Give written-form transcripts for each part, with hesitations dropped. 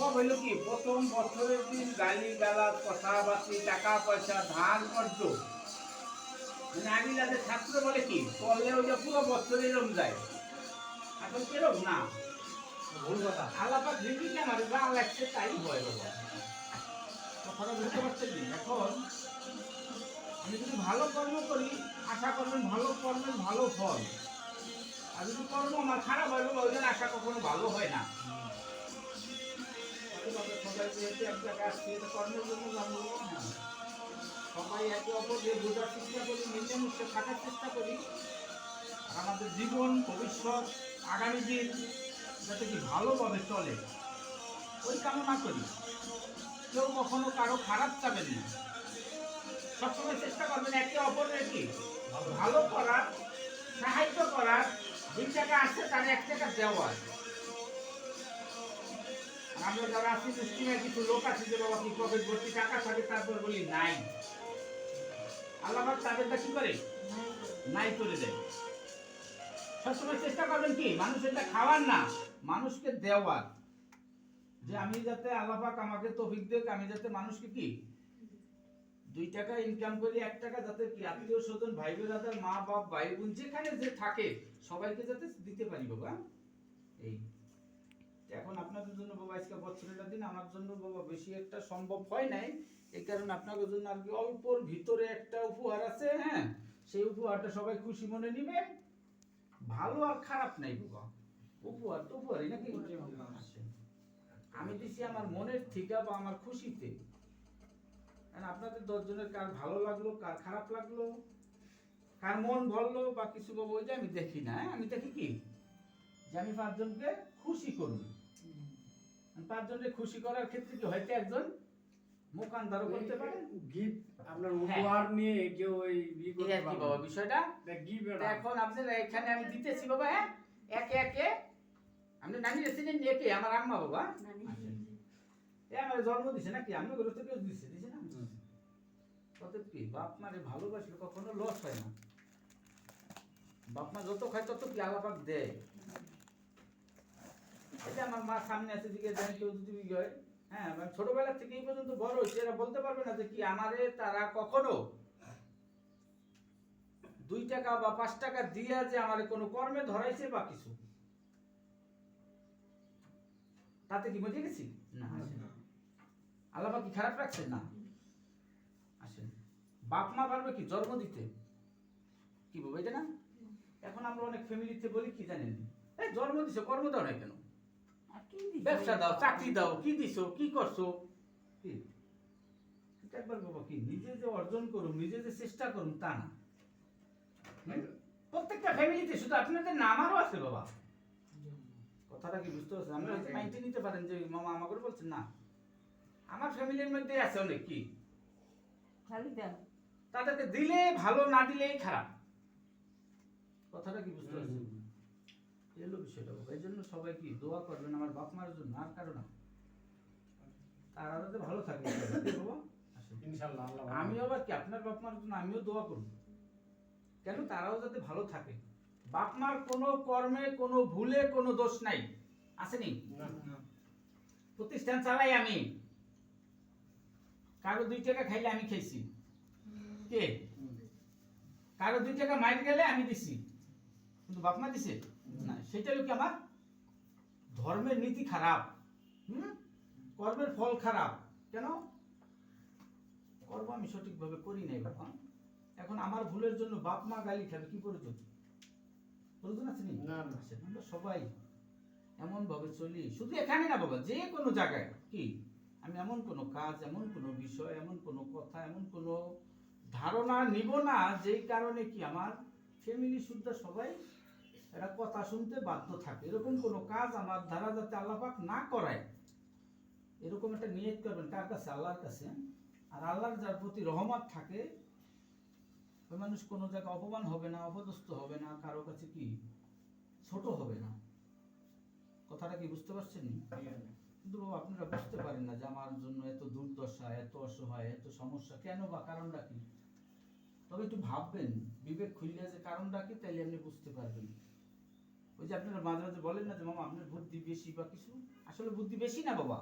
সব হইল কি প্রথম বছরের দিন গালি গালাজ কথাবার্তি টাকা পয়সা ধার কর্য, মানে আগে যাদের ছাত্র বলে কি করলে ওই যে পুরো বছর এরম যায়, এখন কিরম না ভুল কথা আল্লাপাক দিদিকে আমার গা লাগছে তাই হয় বাবা। কথাটা বুঝতে পারছেন কি? এখন আমি যদি ভালো কর্ম করি আশা করবেন ভালো কর্মের ভালো ফল, আর যদি কর্ম আমার খারাপ হয় বাবা ওই জন্য আশা কখনো ভালো হয় না। সবাই যেহেতু এক জায়গায় আসছি এটা কর্মের জন্য জানবো না, সবাই একে অপরকে বোঝার চেষ্টা করি, মিলেমিশে থাকার চেষ্টা করি, আর আমাদের জীবন ভবিষ্যৎ আগামী দিন যাতে কি ভালোভাবে চলে ওই কামনা করি। কেউ কখনো কারো খারাপ চাবেন না, সবসময় চেষ্টা করবেন একে অপরের কি ভালো করার, সাহায্য করার। 2 টাকা আছে তার 1 টাকা দেওয়ার। আমরা যারা আছি মুসলিমের কিছু লোক আছে যে বাবা কি পকেট ভর্তি টাকা থাকে তারপর বলি নাই, আল্লাহ তাদেরটা কি করে নাই করে দেয়। সবসময় চেষ্টা করবেন কি মানুষেরটা খাওয়ার না, মানুষকে দেওয়ার, যে আমি যাতে আল্লাহ পাক আমাকে তৌফিক দেখ আমি যাতে মানুষকে কি 2 টাকা ইনকাম করি 1 টাকা যাতে কি আত্মীয় স্বজন ভাই বোনেদের মা বাপ ভাই বোন যেখানে যে থাকে সবাইকে যাতে দিতে পারি বাবা। এই এখন আপনাদের জন্য বাবা আজকে বছরের দিন আমার জন্য বাবা বেশি একটা সম্ভব হয় নাই, এই কারণে আপনাদের জন্য আর কি অল্পর ভিতরে একটা উপহার আছে। হ্যাঁ, সেই উপহারটা সবাই খুশি মনে নেবেন, ভালো আর খারাপ নাই বাবা, উপহার তো উপহারই নাকি। আমি দিছি আমার মনের থেকে বা আমার খুশিতে, আপনাদের 10 জনের কার ভালো লাগলো কার খারাপ লাগলো কার মন ভরলো বা কিছু বাবা ওই যে আমি দেখি না, আমি দেখি কি যে আমি 5 জনকে খুশি করব। 5 জনকে খুশি করার ক্ষেত্রে কি হয়তো একজন মোকানদারও করতে পারে, গিফট আপনার উপহার নিয়ে কেউ ওই করতে পারে কি বাবা বিষয়টা গিফট। এখন আপনারা এখানে আমি দিতেছি বাবা, হ্যাঁ একে একে আপনি নানি রেসিডেন্ট একে আমার আম্মা বাবা এ আমার জন্ম দিছে নাকি আমি ঘর থেকে দিছে দিছে না। কত কি বাপ মারে ভালোবাসলে কখনো লস হয় না, বাপ মা যত খায় তত কি আল্লাহ পাক দেয়। এই যে আমার মা সামনে আছে দিকে দেন কেউ যদি হয়, হ্যাঁ মানে ছোটবেলা থেকে এই পর্যন্ত বড় হয়েছে, এরা বলতে পারবে না যে কি আমারে তারা কখনো 2 টাকা বা 5 টাকা দিয়া যে আমারে কোনো কর্মে ধরাইছে বা কিছু, তাতে কি বুঝে গেছি না। আল্লাহ পাক কি খারাপ রাখছে না। আসেন বাপ মা পারবে কি জন্ম দিতে কি বলবো এটা না। এখন আমরা অনেক ফ্যামিলিতে বলি কি জানেন, এই জন্ম দিছো কর্ম দাও না কেন, ব্যবসা দাও চাকরি দাও কি দিছো কি করছো কি একবার বাবা কি নিজে যে অর্জন করুন নিজে যে চেষ্টা করুন তা না। প্রত্যেকটা ফ্যামিলিতে শুধু আপনাদের না আমারও আছে বাবা, কথাটা কি বুঝতে পারছেন? আমরা হয়তো মাইন্ডে নিতে পারেন যে মামা আমাকে বলছেন না, আমার ফ্যামিলির মধ্যে আছে অনেক কি তাদেরকে দিলে ভালো না দিলেই খারাপ, কথাটা কি বুঝতে পারছেন? এলো বিষয়টা বাবা। এই জন্য সবাই কি দোয়া করবেন আমার বাপ মার জন্য, আর কারো না, তারা যাতে ভালো থাকে বাবা। ইনশাআল্লাহ আমি আবার কি আপনার বাপ মার জন্য আমিও দোয়া করব, কেন তারাও যাতে ভালো থাকে। বাপ মার কোনো কর্মে কোনো ভুলে কোনো দোষ নাই, আসেনি? প্রতিষ্ঠান চালাই আমি, কারো 2 টাকা খাইলে আমি খাইছি, কে কারো 2 টাকা মাইর গেলে আমি দিছি, কিন্তু বাপ মা দিছে না, সেটা হলো কি আমার ধর্মের নীতি খারাপ, কর্মের ফল খারাপ। কেন কর্ম আমি সঠিকভাবে করি নাই বাবা। এখন আমার ভুলের জন্য বাপ মা গালি খাবে কি প্রয়োজন, প্রয়োজন আছে না? আমরা সবাই এমন ভাবে চলি, শুধু এখানে না বাবা যে কোনো জায়গায় কি আমি এমন কোনো কাজ এমন কোনো বিষয় এমন কোনো কথা এমন কোনো ধারণা নিব না যেই কারণে কি আমার ফ্যামিলি শুদ্ধ সবাই একটা কথা শুনতে বাধ্য থাকে, এরকম কোনো কাজ আমার দ্বারা যাতে আল্লাহ পাক না করায় এরকম একটা নিয়ত করবেন কার কাছে, আল্লাহর কাছে। আর আল্লাহর যার প্রতি রহমত থাকে ওই মানুষ কোনো জায়গায় অপমান হবে না, অপদস্থ হবে না, কারো কাছে কি ছোট হবে না। কথাটা কি বুঝতে পারছেন? কিন্তু আপনারা বুঝতে পারেন না যে আমার জন্য এত দুর্দশা এত অসহায় এত সমস্যা কেন বা কারণটা কি। তবে একটু ভাববেন বিবেক খুললে যে কারণটা কি, তাইলে আপনি বুঝতে পারবেন। ওই যে আপনারা মাঝে মাঝে বলেন না যে মামা আপনার বুদ্ধি বেশি বা কিছু, আসলে বুদ্ধি বেশি না বাবা,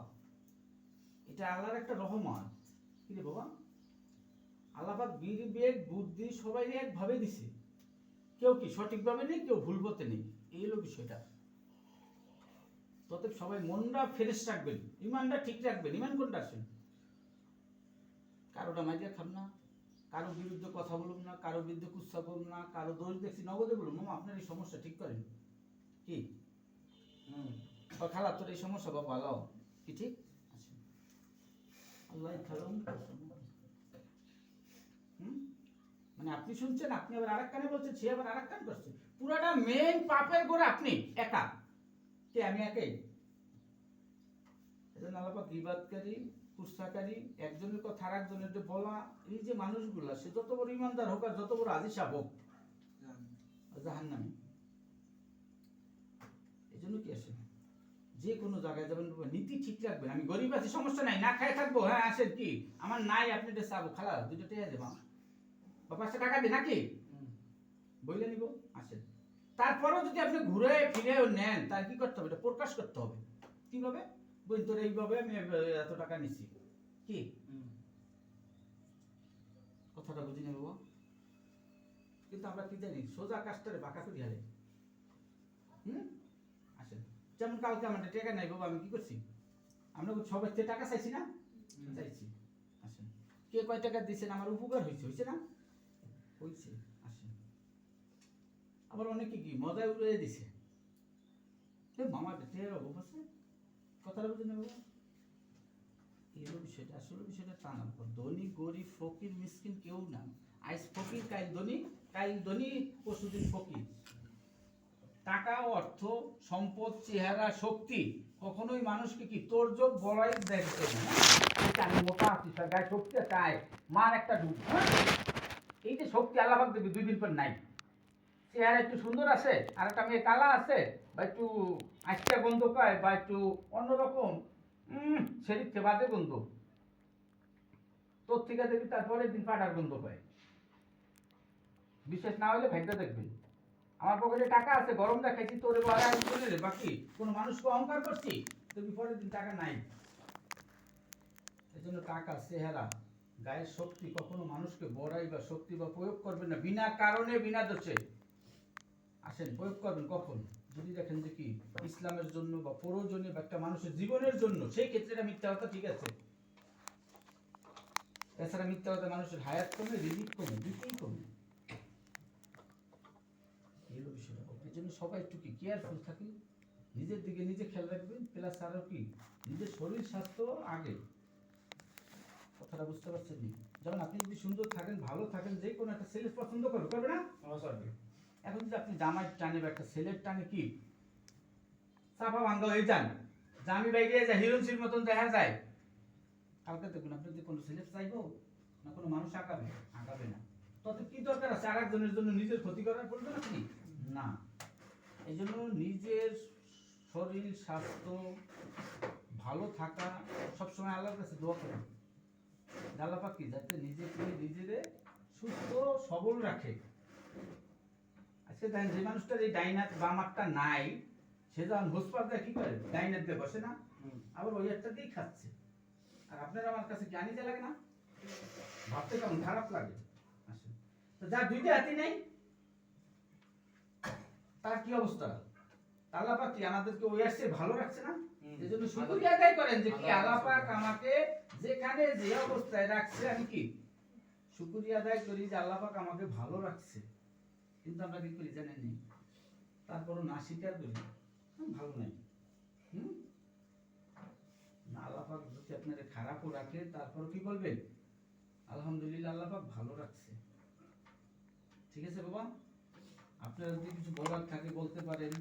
এটা আল্লাহর একটা রহমত। কি রে বাবা, আল্লাহ পাক বিবেক বুদ্ধি সবাই একভাবে দিছে, কেউ কি সঠিকভাবে নেই, কেউ ভুল পথে নেই, এই হলো বিষয়টা। তবে সবাই মনটা ফ্রেশ রাখবেন, ইমানটা ঠিক রাখবেন। ইমান কোনটা আসেন, কারোটা মাইজা খান না, কারো বিরুদ্ধে কথা বলুন না, কারো বিরুদ্ধে কুৎসা করুন না, কারো দোষ দেখছি নগদে বলুন, মামা আপনার এই সমস্যা ঠিক করেন কি, খালা তোর এই সমস্যা বাবা ভালো কি ঠিক আছে, আল্লাহ খালাম। মানে আপনি শুনছেন, আপনি আবার আরেক কানে বলছেন, সে আবার আরেক কান করছে, পুরাটা মেন পাপের গোড়া আপনি একা, কে আমি একাই। এজন্য আল্লাহ পাক গীবাতকারী, কুৎসাকারী, একজনের কথা আর একজনের যে বলা, এই যে মানুষগুলা, সে যত বড় ইমানদার হোক আর যত বড় আদিশা হোক, জাহান্নামী। এই জন্য কি আসে, যে কোনো জায়গায় যাবেন নীতি ঠিক রাখবেন। আমি গরিব আছি, সমস্যা নাই, না খাই থাকবো, হ্যাঁ আসেন, কি আমার নাই, আপনি এটা চাবো, খালা দুটো টেয়া দেবা বা 5টা টাকা দে নাকি, বইলে নিব, আসেন। তারপরেও যদি আপনি ঘুরে ফিরে নেন, তার কি করতে হবে, এটা প্রকাশ করতে হবে। কিভাবে, বই তোর এইভাবে আমি এত টাকা নিছি, কি কথাটা বুঝি না বাবা। কিন্তু আমরা কি জানি, সোজা কাজটারে বাঁকা করি হারে। আসেন, যেমন কালকে আমার টাকা নাই বাবা, আমি কি করছি, আমরা সবাই থেকে টাকা চাইছি না, চাইছি। আসেন, কে কয় টাকা দিয়েছেন, আমার উপকার হয়েছে, হয়েছে না, হয়েছে। আসেন, আবার অনেকে কি মজায় উড়িয়ে দিছে, মামা টের অভাব আছে, কথাটা বুঝে নেব। এই বিষয়টা, আসলে বিষয়টা তা না, ধনী গরিব ফকির মিসকিন কেউ না। আজ ফকির কাল ধনী, কাল ধনী পরশুদিন ফকির। টাকা, অর্থ, সম্পদ, চেহারা, শক্তি কখনোই মানুষকে কি তোর যোগ বড়াই দেখতে না। আমি মোটা আছি, গায়ে শক্তি চাই, মার একটা ডুব, এই যে শক্তি আল্লাহ পাক দেবে 2 দিন পর নাই। চেহারা একটু সুন্দর আছে, আর একটা মেয়ে কালা আছে, বা একটু আজকা গন্ধ পায়, বা একটু অন্যরকম শরীর থেকে বাজে গন্ধ, তোর থেকে দেখবি তারপরের দিন পাটার গন্ধ পায়। বিশেষ না হলে ভাগ্য দেখবেন, আমার পকেটে টাকা আছে, গরম দেখাইছি তোরে বলা আমি চলে রে, বাকি কোনো মানুষকে অহংকার করছি, তুমি পরের দিন টাকা নাই। এই জন্য টাকা, চেহারা, গায়ের শক্তি কখনো মানুষকে বড়াই বা শক্তি বা প্রয়োগ করবেন না, বিনা কারণে বিনা দোষে। আসেন, প্রয়োগ করবেন কখন, যদি দেখেন যে কি ইসলামের জন্য বা প্রয়োজনীয় বা একটা মানুষের জীবনের জন্য, সেই ক্ষেত্রে এটা মিথ্যা কথা, ঠিক আছে। এছাড়া মিথ্যা কথা মানুষের হায়াত কমে, রিজিক কমে, দুইটাই কমে। এই বিষয়টা, এই জন্য সবাই একটু কি কেয়ারফুল থাকি, নিজের দিকে নিজে খেয়াল রাখবেন, প্লাস আরো কি নিজের শরীর স্বাস্থ্য আগে। কথাটা বুঝতে পারছেন নি? যেমন আপনি যদি সুন্দর থাকেন, ভালো থাকেন, যে কোনো একটা ছেলে পছন্দ করবে, করবে না? করবে। এখন যদি আপনি জামাই টানে বা একটা ছেলের টানে কি চাপা ভাঙ্গা হয়ে যান, জামি বাইরে যায়, হিরোইনসির মতন দেখা যায়, কালকে দেখুন আপনি যদি কোনো ছেলে চাইবো না, কোনো মানুষ আঁকাবে, আঁকাবে না। তত কি দরকার আছে আর একজনের জন্য নিজের ক্ষতি করার প্রয়োজন আছে না। এই জন্য নিজের শরীর স্বাস্থ্য ভালো থাকা, সবসময় আল্লাহর কাছে দোয়া করেন, আল্লাহ পাক কি যাতে নিজেরে সুস্থ সবল রাখে। আজকে দেখেন যে মানুষটার এই ডাইন হাত বাম হাতটা নাই, সে যখন হোসপাতালে কি করে, ডাইন হাত দিয়ে বসে না, আবার ওই হাতটা দিয়ে খাচ্ছে। আর আপনার আমার কাছে জ্ঞানী যা লাগে না, ভাবতে কেমন খারাপ লাগে। আসে তো যার 2টা হাতই নেই, তার কি অবস্থা, আল্লাহ পাক কি আমাদেরকে ওই আসছে ভালো রাখছে না। এই জন্য শুকরিয়া আদায় করেন যে কি আল্লাহ পাক আমাকে যেখানে যে অবস্থায় রাখছে, আমি কি শুকরিয়া আদায় করি যে আল্লাহ পাক আমাকে ভালো রাখছে। কিন্তু আমরা কি করি জানেন নি, তারপরও না স্বীকার করি, ভালো নাই। না, আল্লাহ পাক যদি আপনাদের খারাপও রাখে, তারপরও কি বলবেন, আলহামদুলিল্লাহ আল্লাহ পাক ভালো রাখছে। ঠিক আছে বাবা, আপনারা যদি কিছু বলার থাকে বলতে পারেন,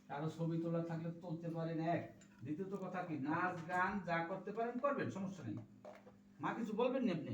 কারো ছবি তোলা থাকলে তুলতে পারেন। এক, দ্বিতীয়ত কথা কি, নাচ গান যা করতে পারেন করবেন, সমস্যা নেই। মা কিছু বলবেন নি আপনি?